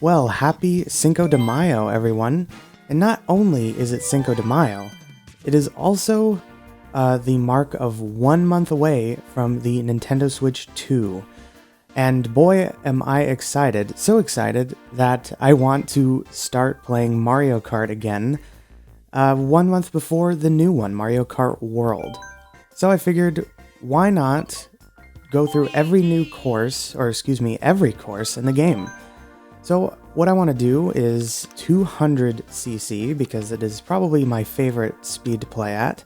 Well, happy Cinco de Mayo, everyone. And not only is it Cinco de Mayo, it is also the mark of 1 month away from the Nintendo Switch 2. And boy, am I excited, so excited that I want to start playing Mario Kart again 1 month before the new one, Mario Kart World. So I figured, why not go through every course in the game. So what I want to do is 200cc, because it is probably my favorite speed to play at.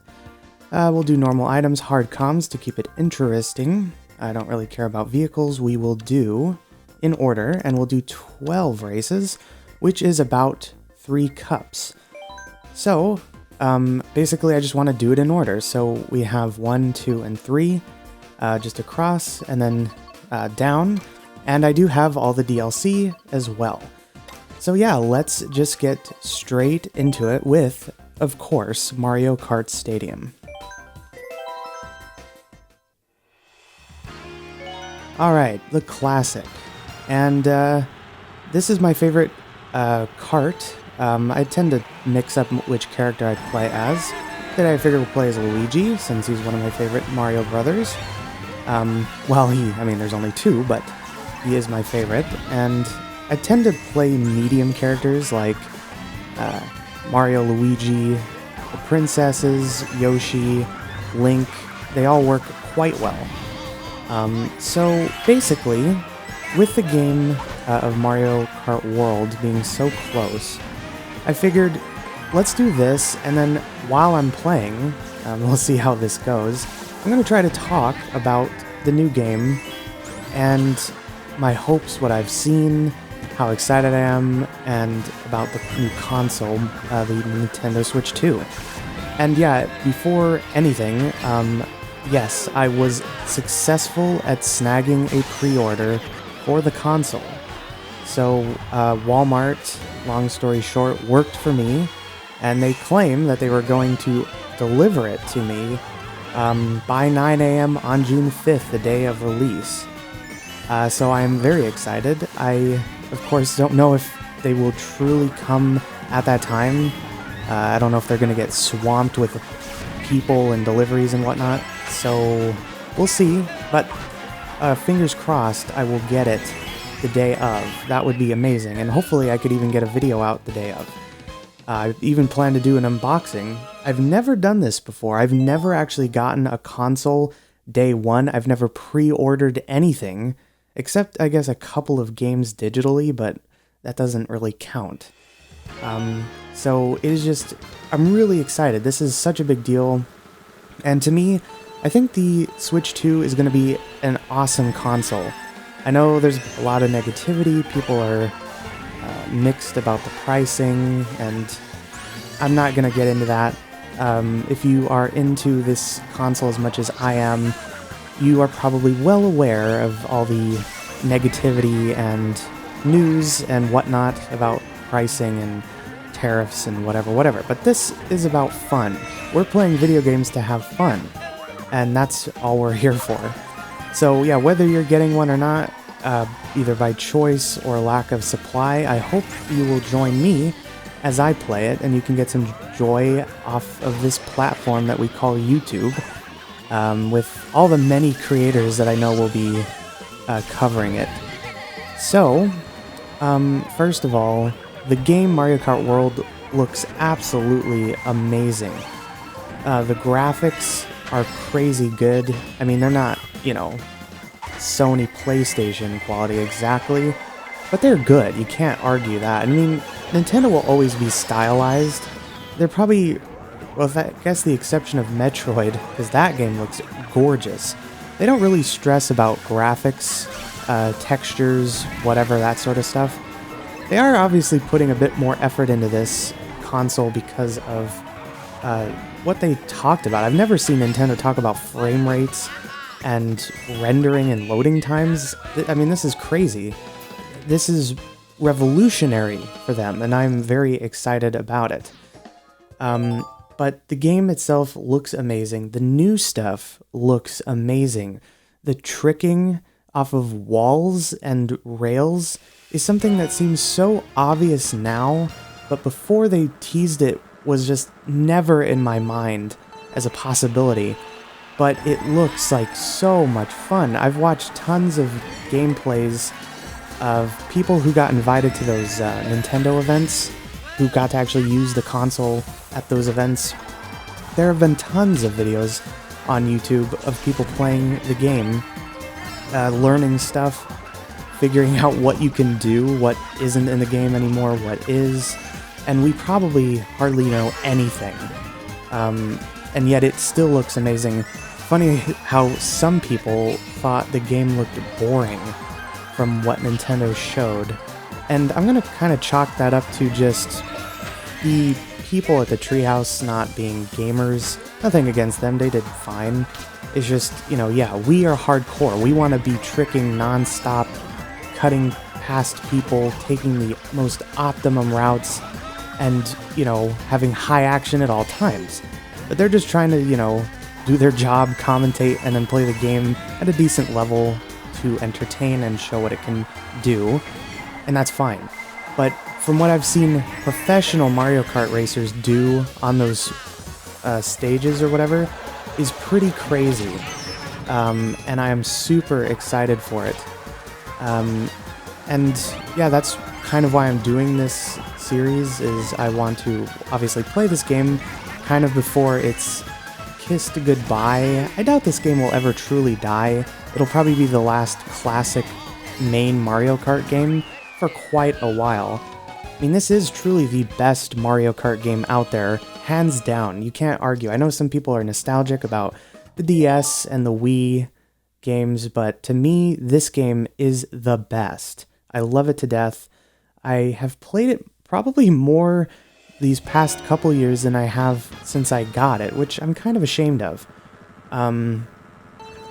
We'll do normal items, hard comms to keep it interesting. I don't really care about vehicles. We will do in order, and we'll do 12 races, which is about 3 cups. So, basically I just want to do it in order. So we have 1, 2, and 3, just across, and then down. And I do have all the DLC as well. So yeah, let's just get straight into it with, of course, Mario Kart Stadium. Alright, the classic. And this is my favorite kart. I tend to mix up which character I play as. Today I figured we'll play as Luigi, since he's one of my favorite Mario brothers. There's only 2, but he is my favorite. And I tend to play medium characters like Mario, Luigi, the princesses, Yoshi, Link. They all work quite well. So basically, with the game of Mario Kart World being so close, I figured, let's do this, and then while I'm playing, we'll see how this goes, I'm going to try to talk about the new game, and my hopes, what I've seen, how excited I am, and about the new console, the Nintendo Switch 2. And yeah, before anything, yes, I was successful at snagging a pre-order for the console. So, Walmart, long story short, worked for me, and they claim that they were going to deliver it to me by 9 a.m. on June 5th, the day of release. So I am very excited. I, of course, don't know if they will truly come at that time. I don't know if they're going to get swamped with people and deliveries and whatnot. So we'll see. But fingers crossed I will get it the day of. That would be amazing. And hopefully I could even get a video out the day of. I even plan to do an unboxing. I've never done this before. I've never actually gotten a console day one. I've never pre-ordered anything. Except, I guess, a couple of games digitally, but that doesn't really count. So it is just, I'm really excited. This is such a big deal. And to me, I think the Switch 2 is going to be an awesome console. I know there's a lot of negativity. People are mixed about the pricing, and I'm not going to get into that. If you are into this console as much as I am, you are probably well aware of all the negativity and news and whatnot about pricing and tariffs and whatever. But this is about fun. We're playing video games to have fun, and that's all we're here for. So yeah, whether you're getting one or not, either by choice or lack of supply, I hope you will join me as I play it, and you can get some joy off of this platform that we call YouTube. With all the many creators that I know will be covering it. So, first of all, the game Mario Kart World looks absolutely amazing. The graphics are crazy good. I mean, they're not, Sony PlayStation quality exactly, but they're good. You can't argue that. I mean, Nintendo will always be stylized. They're probably... Well, with I guess the exception of Metroid, because that game looks gorgeous. They don't really stress about graphics, textures, whatever, that sort of stuff. They are obviously putting a bit more effort into this console because of what they talked about. I've never seen Nintendo talk about frame rates and rendering and loading times. I mean, this is crazy. This is revolutionary for them, and I'm very excited about it. But the game itself looks amazing. The new stuff looks amazing. The tricking off of walls and rails is something that seems so obvious now, but before they teased it was just never in my mind as a possibility. But it looks like so much fun. I've watched tons of gameplays of people who got invited to those Nintendo events, who got to actually use the console at those events. There have been tons of videos on YouTube of people playing the game, learning stuff, figuring out what you can do, what isn't in the game anymore, what is, and we probably hardly know anything. And yet it still looks amazing. Funny how some people thought the game looked boring from what Nintendo showed. And I'm gonna kind of chalk that up to just the people at the treehouse not being gamers. Nothing against them, they did fine. It's just, yeah, we are hardcore. We want to be tricking non-stop, cutting past people, taking the most optimum routes, and, having high action at all times. But they're just trying to, do their job, commentate, and then play the game at a decent level to entertain and show what it can do, and that's fine. But from what I've seen professional Mario Kart racers do on those stages or whatever is pretty crazy, and I am super excited for it. And yeah, that's kind of why I'm doing this series, is I want to obviously play this game kind of before it's kissed goodbye. I doubt this game will ever truly die. It'll probably be the last classic main Mario Kart game for quite a while. I mean, this is truly the best Mario Kart game out there, hands down. You can't argue. I know some people are nostalgic about the DS and the Wii games, but to me, this game is the best. I love it to death. I have played it probably more these past couple years than I have since I got it, which I'm kind of ashamed of.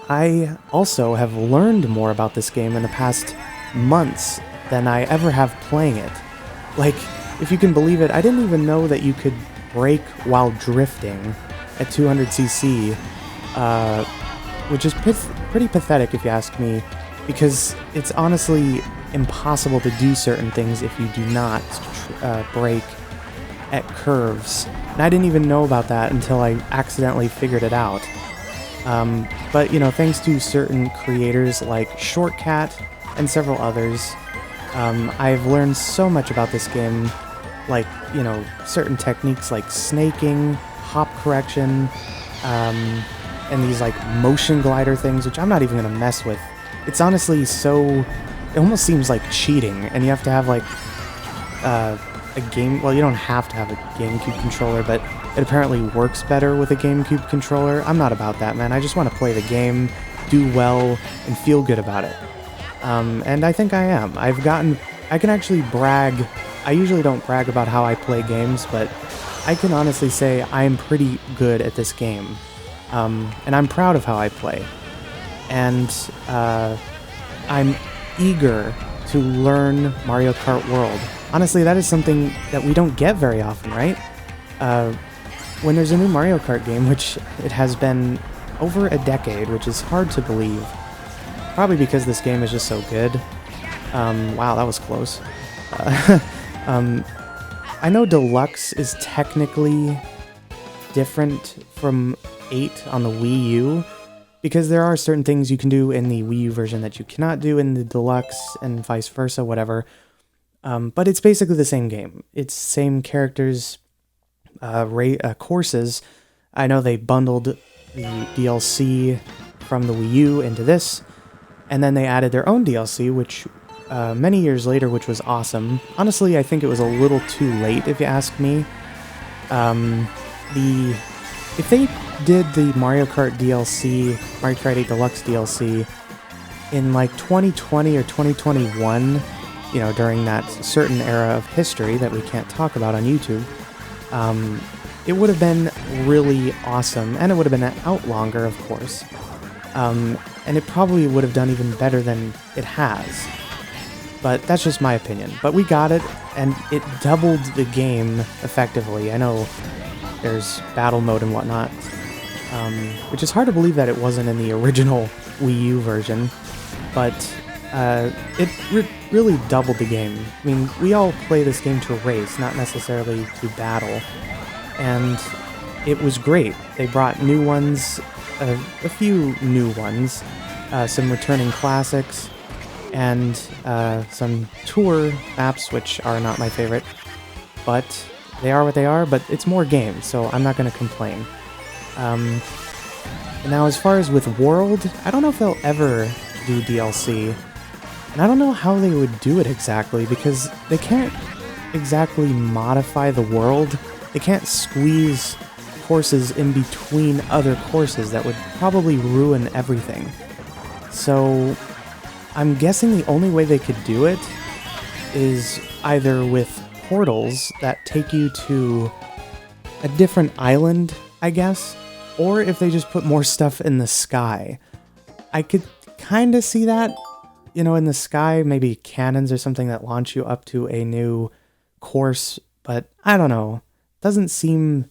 I also have learned more about this game in the past months than I ever have playing it. Like, if you can believe it, I didn't even know that you could brake while drifting at 200cc, which is pretty pathetic if you ask me, because it's honestly impossible to do certain things if you do not brake at curves. And I didn't even know about that until I accidentally figured it out. But, thanks to certain creators like Shortcat and several others, I've learned so much about this game, like, certain techniques like snaking, hop correction, and these, like, motion glider things, which I'm not even going to mess with. It's honestly it almost seems like cheating, and you have to have, like, well, you don't have to have a GameCube controller, but it apparently works better with a GameCube controller. I'm not about that, man. I just want to play the game, do well, and feel good about it. And I think I am. I can actually brag. I usually don't brag about how I play games, but I can honestly say I'm pretty good at this game. And I'm proud of how I play. And I'm eager to learn Mario Kart World. Honestly, that is something that we don't get very often, right? When there's a new Mario Kart game, which it has been over a decade, which is hard to believe. Probably because this game is just so good. Wow, that was close. I know Deluxe is technically different from 8 on the Wii U, because there are certain things you can do in the Wii U version that you cannot do in the Deluxe, and vice versa, whatever. But it's basically the same game. It's same characters, courses. I know they bundled the DLC from the Wii U into this, and then they added their own DLC, which many years later, which was awesome. Honestly, I think it was a little too late, if you ask me. If they did the Mario Kart DLC, Mario Kart 8 Deluxe DLC, in like 2020 or 2021, during that certain era of history that we can't talk about on YouTube, it would have been really awesome, and it would have been out longer, of course. And it probably would have done even better than it has. But that's just my opinion. But we got it, and it doubled the game effectively. I know there's battle mode and whatnot, which is hard to believe that it wasn't in the original Wii U version. but it really doubled the game. I mean, we all play this game to race, not necessarily to battle, and it was great. They brought new ones, a few new ones, some returning classics, and some tour maps, which are not my favorite, but they are what they are, but it's more games, so I'm not going to complain. Now, as far as with World, I don't know if they'll ever do DLC, and I don't know how they would do it exactly, because they can't exactly modify the world. They can't squeeze courses in between other courses. That would probably ruin everything. So I'm guessing the only way they could do it is either with portals that take you to a different island, I guess, or if they just put more stuff in the sky. I could kind of see that, you know, in the sky, maybe cannons or something that launch you up to a new course, but I don't know. Doesn't seem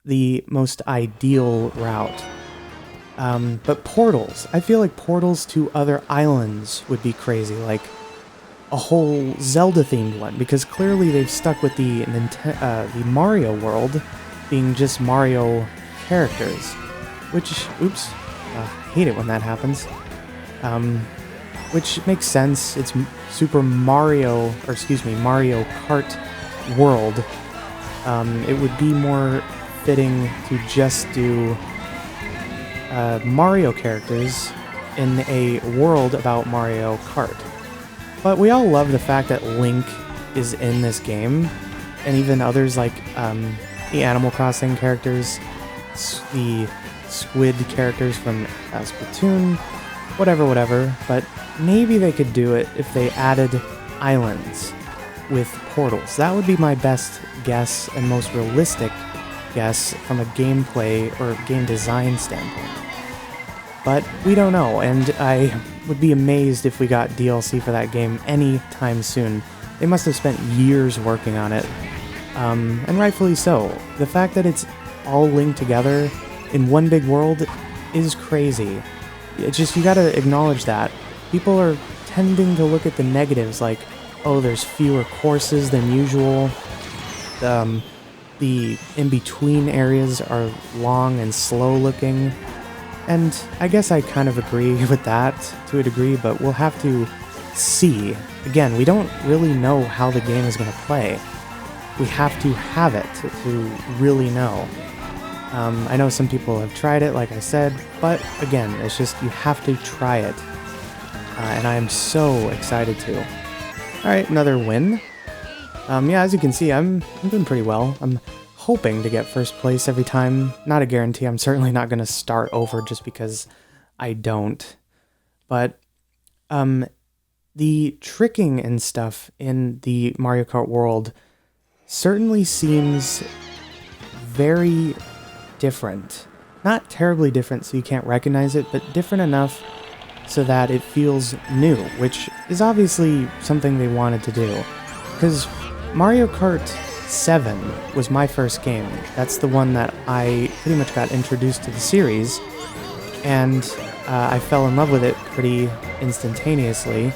the most ideal route. But portals. I feel like portals to other islands would be crazy, like a whole Zelda-themed one, because clearly they've stuck with the Mario world being just Mario characters, which, oops, I hate it when that happens. Which makes sense. It's Mario Kart World. It would be more fitting to just do Mario characters in a world about Mario Kart. But we all love the fact that Link is in this game, and even others like the Animal Crossing characters, the Squid characters from Splatoon, whatever, but maybe they could do it if they added islands with portals. That would be my best guess and most realistic guess from a gameplay or game design standpoint. But we don't know, and I would be amazed if we got DLC for that game anytime soon. They must have spent years working on it, and rightfully so. The fact that it's all linked together in one big world is crazy. It's just, you gotta acknowledge that. People are tending to look at the negatives, like, oh, there's fewer courses than usual, the in-between areas are long and slow looking, and I guess I kind of agree with that to a degree, but we'll have to see. Again, we don't really know how the game is going to play. We have to have it to really know. I know some people have tried it, like I said, but again, it's just you have to try it. And I am so excited to. Alright, another win. Yeah, as you can see, I'm doing pretty well. I'm hoping to get first place every time. Not a guarantee. I'm certainly not going to start over just because I don't. But the tricking and stuff in the Mario Kart World certainly seems very different. Not terribly different so you can't recognize it, but different enough so that it feels new, which is obviously something they wanted to do. Because Mario Kart 7 was my first game. That's the one that I pretty much got introduced to the series, and I fell in love with it pretty instantaneously.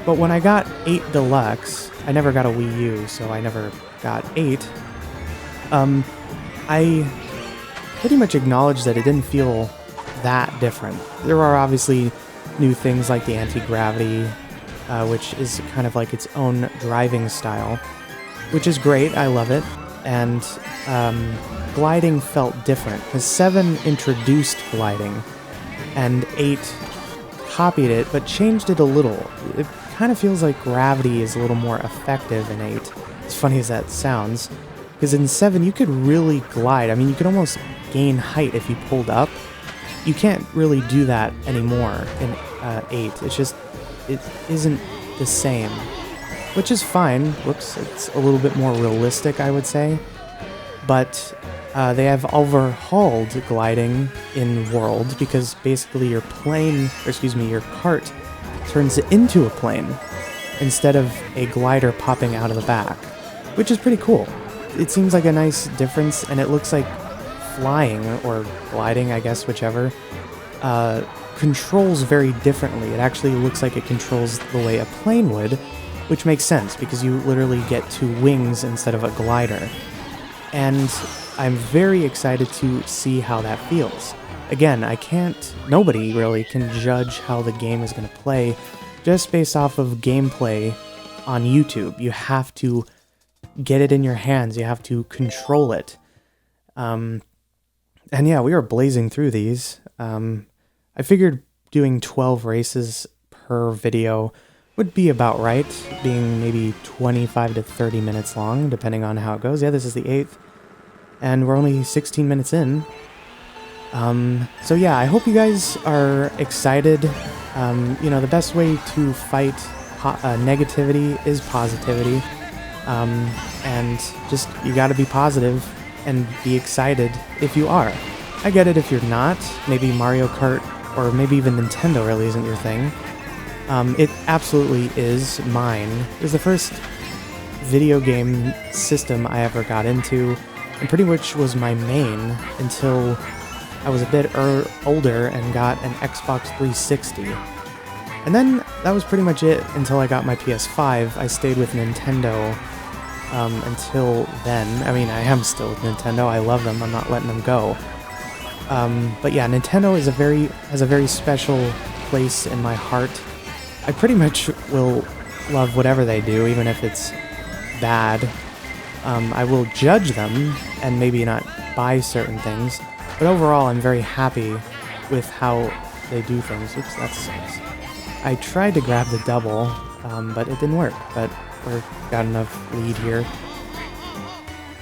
But when I got 8 Deluxe, I never got a Wii U, so I never got 8, I pretty much acknowledged that it didn't feel that different. There are obviously new things like the anti-gravity, which is kind of like its own driving style, which is great, I love it, and gliding felt different, because 7 introduced gliding, and 8 copied it, but changed it a little. It kind of feels like gravity is a little more effective in 8, as funny as that sounds, because in 7 you could really glide. I mean, you could almost gain height if you pulled up. You can't really do that anymore in 8. It's just, it isn't the same. Which is fine. Whoops, it's a little bit more realistic, I would say. But they have overhauled gliding in World, because basically your cart turns into a plane instead of a glider popping out of the back, which is pretty cool. It seems like a nice difference, and it looks like flying, or gliding, I guess, whichever, controls very differently. It actually looks like it controls the way a plane would, which makes sense because you literally get 2 wings instead of a glider. And I'm very excited to see how that feels. Again, nobody really can judge how the game is going to play just based off of gameplay on YouTube. You have to get it in your hands, you have to control it. And yeah, we are blazing through these. I figured doing 12 races per video would be about right, being maybe 25 to 30 minutes long, depending on how it goes. Yeah, this is the 8th, and we're only 16 minutes in. So yeah, I hope you guys are excited. The best way to fight negativity is positivity. And just, you gotta be positive and be excited if you are. I get it if you're not. Maybe Mario Kart or maybe even Nintendo really isn't your thing. It absolutely is mine. It was the first video game system I ever got into, and pretty much was my main until I was a bit older and got an Xbox 360. And then that was pretty much it until I got my PS5. I stayed with Nintendo until then. I mean, I am still with Nintendo. I love them. I'm not letting them go. But yeah, Nintendo has a very special place in my heart. I pretty much will love whatever they do, even if it's bad. I will judge them and maybe not buy certain things, but overall I'm very happy with how they do things. Oops, that sucks. I tried to grab the double, but it didn't work, but we've got enough lead here.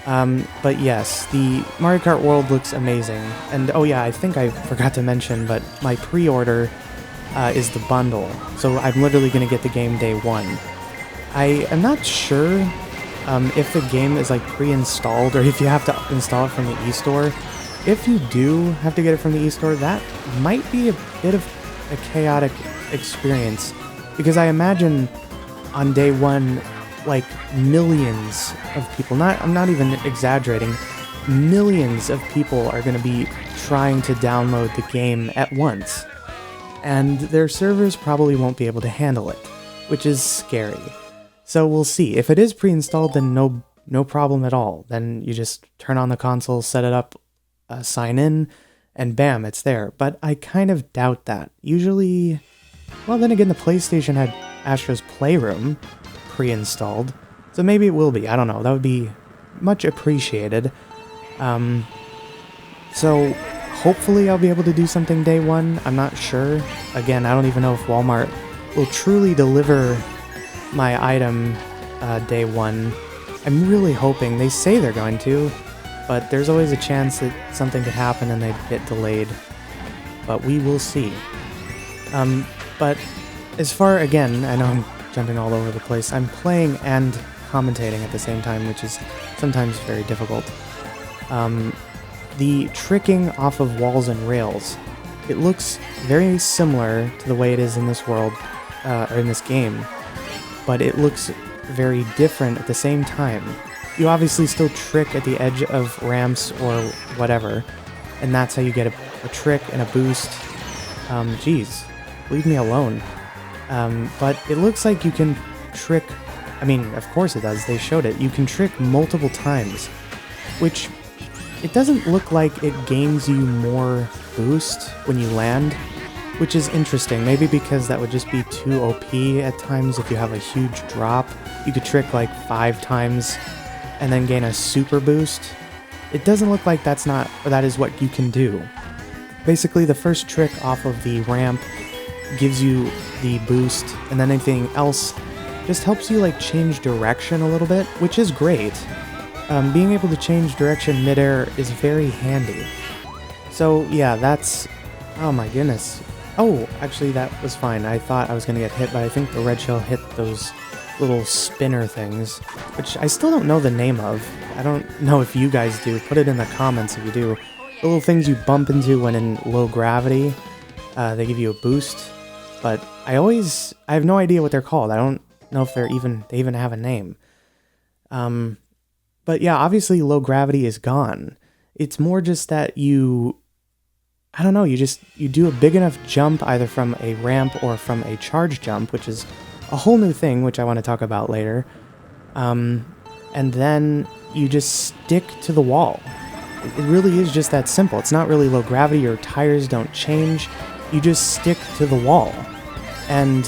But yes, the Mario Kart World looks amazing. And oh yeah, I think I forgot to mention, but my pre-order is the bundle. So I'm literally going to get the game day 1. I am not sure if the game is like pre-installed or if you have to install it from the eStore. If you do have to get it from the eStore, that might be a bit of a chaotic experience, because I imagine on day 1, like millions of people, I'm not even exaggerating, millions of people are going to be trying to download the game at once, and their servers probably won't be able to handle it, which is scary. So we'll see. If it is pre-installed, then no problem at all. Then you just turn on the console, set it up, sign in, and bam, it's there. But I kind of doubt that. Usually, well, then again, the PlayStation had Astro's Playroom pre-installed, so maybe it will be. I don't know. That would be much appreciated. So hopefully I'll be able to do something day 1. I'm not sure. Again, I don't even know if Walmart will truly deliver my item day 1. I'm really hoping. They say they're going to, but there's always a chance that something could happen and they get delayed. But we will see. But as far, again, I know I'm jumping all over the place. I'm playing and commentating at the same time, which is sometimes very difficult. The tricking off of walls and rails, it looks very similar to the way it is in this world, or in this game, but it looks very different at the same time. You obviously still trick at the edge of ramps or whatever, and that's how you get a trick and a boost. Jeez, leave me alone. But it looks like you can trick, I mean, of course it does, they showed it. You can trick multiple times, which it doesn't look like it gains you more boost when you land, which is interesting. Maybe because that would just be too OP at times. If you have a huge drop, you could trick like 5 times and then gain a super boost. It doesn't look like that is what you can do. Basically, the first trick off of the ramp gives you the boost, and then anything else just helps you like change direction a little bit, which is great. Being able to change direction midair is very handy. So yeah, that's... oh my goodness. Oh, actually that was fine. I thought I was gonna get hit, but I think the red shell hit those little spinner things, which I still don't know the name of. I don't know if you guys do. Put it in the comments if you do. The little things you bump into when in low gravity, they give you a boost, but I have no idea what they're called. I don't know if they even have a name. But yeah, obviously low gravity is gone. It's more just that I don't know, you do a big enough jump either from a ramp or from a charge jump, which is a whole new thing, which I want to talk about later. And then you just stick to the wall. It really is just that simple. It's not really low gravity, your tires don't change. You just stick to the wall. And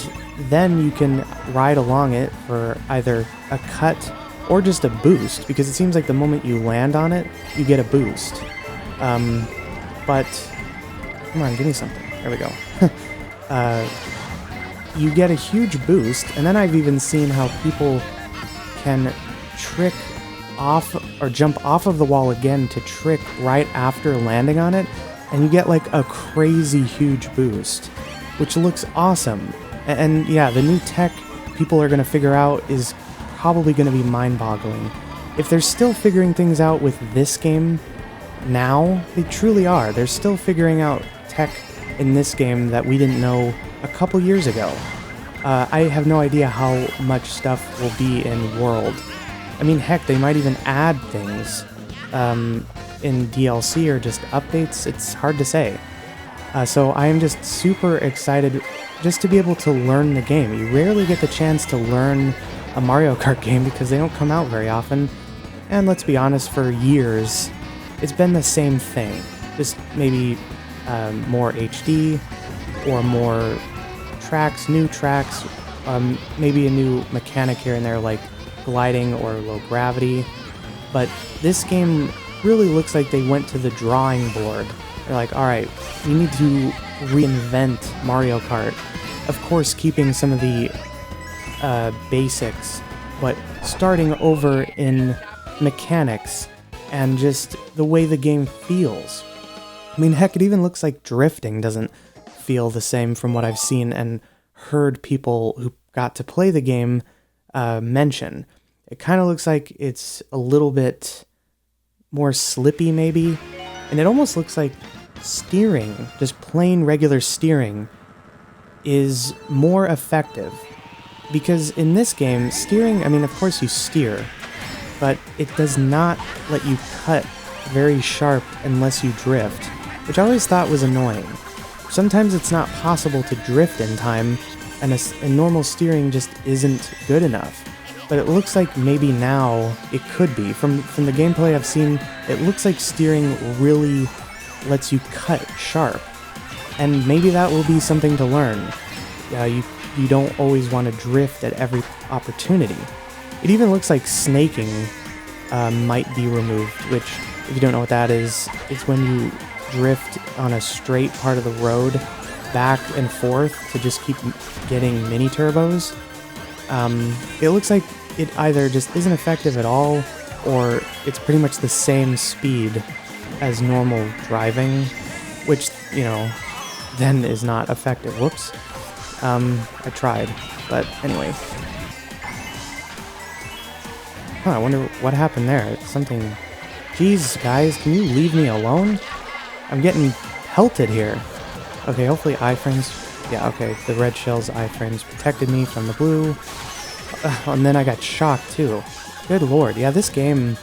then you can ride along it for either a cut or just a boost, because it seems like the moment you land on it, you get a boost. But, come on, give me something. There we go. You get a huge boost, and then I've even seen how people can trick off or jump off of the wall again to trick right after landing on it, and you get like a crazy huge boost, which looks awesome. And yeah, the new tech people are going to figure out is probably going to be mind-boggling. If they're still figuring things out with this game now, they truly are. They're still figuring out tech in this game that we didn't know a couple years ago. I have no idea how much stuff will be in World. I mean, heck, they might even add things in DLC or just updates. It's hard to say. So I am just super excited just to be able to learn the game. You rarely get the chance to learn a Mario Kart game because they don't come out very often. And let's be honest, for years, it's been the same thing. Just maybe more HD or more tracks, new tracks, maybe a new mechanic here and there like gliding or low gravity. But this game really looks like they went to the drawing board. They're like, alright, we need to reinvent Mario Kart. Of course, keeping some of the basics, but starting over in mechanics and just the way the game feels. I mean, heck, it even looks like drifting doesn't feel the same from what I've seen and heard people who got to play the game mention. It kind of looks like it's a little bit more slippy maybe, and it almost looks like steering, just plain regular steering, is more effective. Because in this game, steering, I mean, of course you steer, but it does not let you cut very sharp unless you drift, which I always thought was annoying. Sometimes it's not possible to drift in time, and a normal steering just isn't good enough. But it looks like maybe now it could be. From the gameplay I've seen, it looks like steering really lets you cut sharp. And maybe that will be something to learn. You don't always want to drift at every opportunity. It even looks like snaking might be removed, which, if you don't know what that is, it's when you drift on a straight part of the road back and forth to just keep getting mini turbos. It looks like it either just isn't effective at all, or it's pretty much the same speed as normal driving, which, you know, then is not effective. Whoops. I tried, but anyway. Huh, I wonder what happened there. Something... Jeez, guys, can you leave me alone? I'm getting pelted here. Okay, hopefully iframes... Yeah, okay, the red shell's iframes protected me from the blue. And then I got shocked, too. Good lord, yeah, this game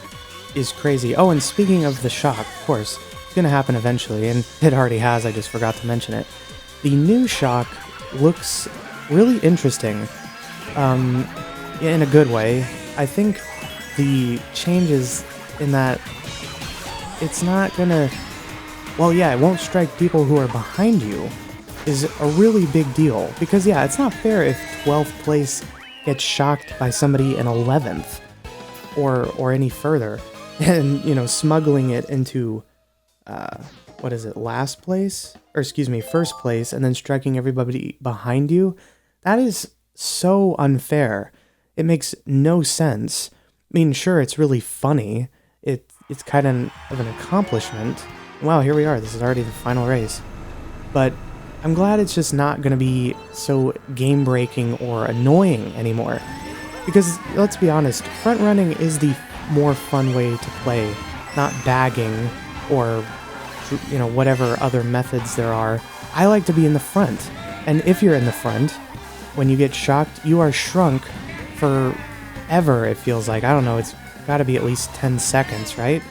is crazy. Oh, and speaking of the shock, of course, it's gonna happen eventually, and it already has, I just forgot to mention it. The new shock looks really interesting, in a good way. I think the changes in that it's not gonna... Well, yeah, it won't strike people who are behind you is a really big deal. Because, yeah, it's not fair if 12th place gets shocked by somebody in 11th or any further. And, you know, smuggling it into, what is it, last place? Or, excuse me, first place, and then striking everybody behind you. That is so unfair. It makes no sense. I mean, sure, it's really funny. It's kind of an accomplishment. Wow, here we are. This is already the final race. But I'm glad it's just not going to be so game-breaking or annoying anymore. Because, let's be honest, front-running is the more fun way to play, not bagging or, you know, whatever other methods there are. I like to be in the front. And if you're in the front, when you get shocked, you are shrunk forever, it feels like. I don't know, it's got to be at least 10 seconds, right?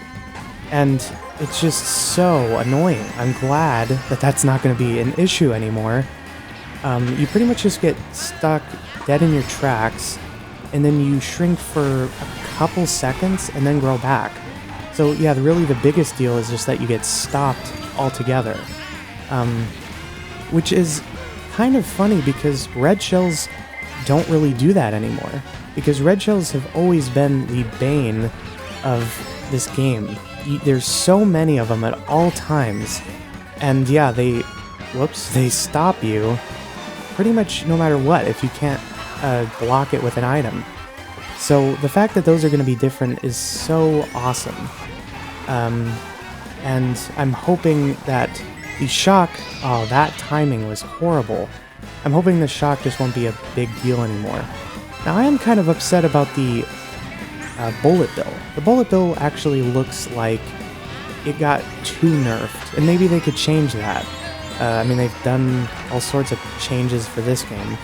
And it's just so annoying. I'm glad that that's not going to be an issue anymore. You pretty much just get stuck dead in your tracks, and then you shrink for a couple seconds and then grow back. So yeah, really the biggest deal is just that you get stopped altogether. Which is kind of funny because red shells don't really do that anymore. Because red shells have always been the bane of this game. There's so many of them at all times. And yeah, they stop you pretty much no matter what if you can't block it with an item. So the fact that those are going to be different is so awesome. And I'm hoping that the shock, oh, that timing was horrible. I'm hoping the shock just won't be a big deal anymore. Now I am kind of upset about the bullet bill. The bullet bill actually looks like it got too nerfed, and maybe they could change that. I mean, they've done all sorts of changes for this game,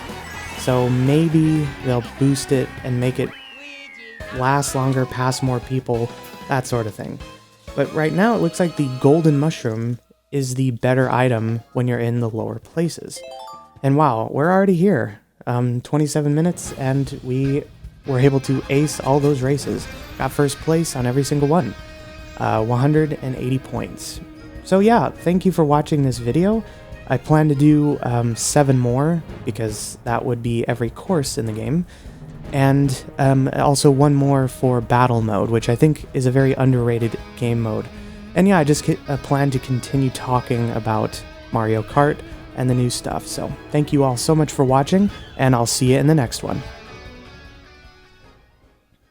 so maybe they'll boost it and make it last longer, pass more people, that sort of thing. But right now it looks like the golden mushroom is the better item when you're in the lower places. And wow, we're already here. 27 minutes, and we were able to ace all those races. Got first place on every single one. 180 points. So yeah, thank you for watching this video. I plan to do 7 more, because that would be every course in the game. And also 1 more for battle mode, which I think is a very underrated game mode. And yeah, I just plan to continue talking about Mario Kart and the new stuff. So thank you all so much for watching, and I'll see you in the next one.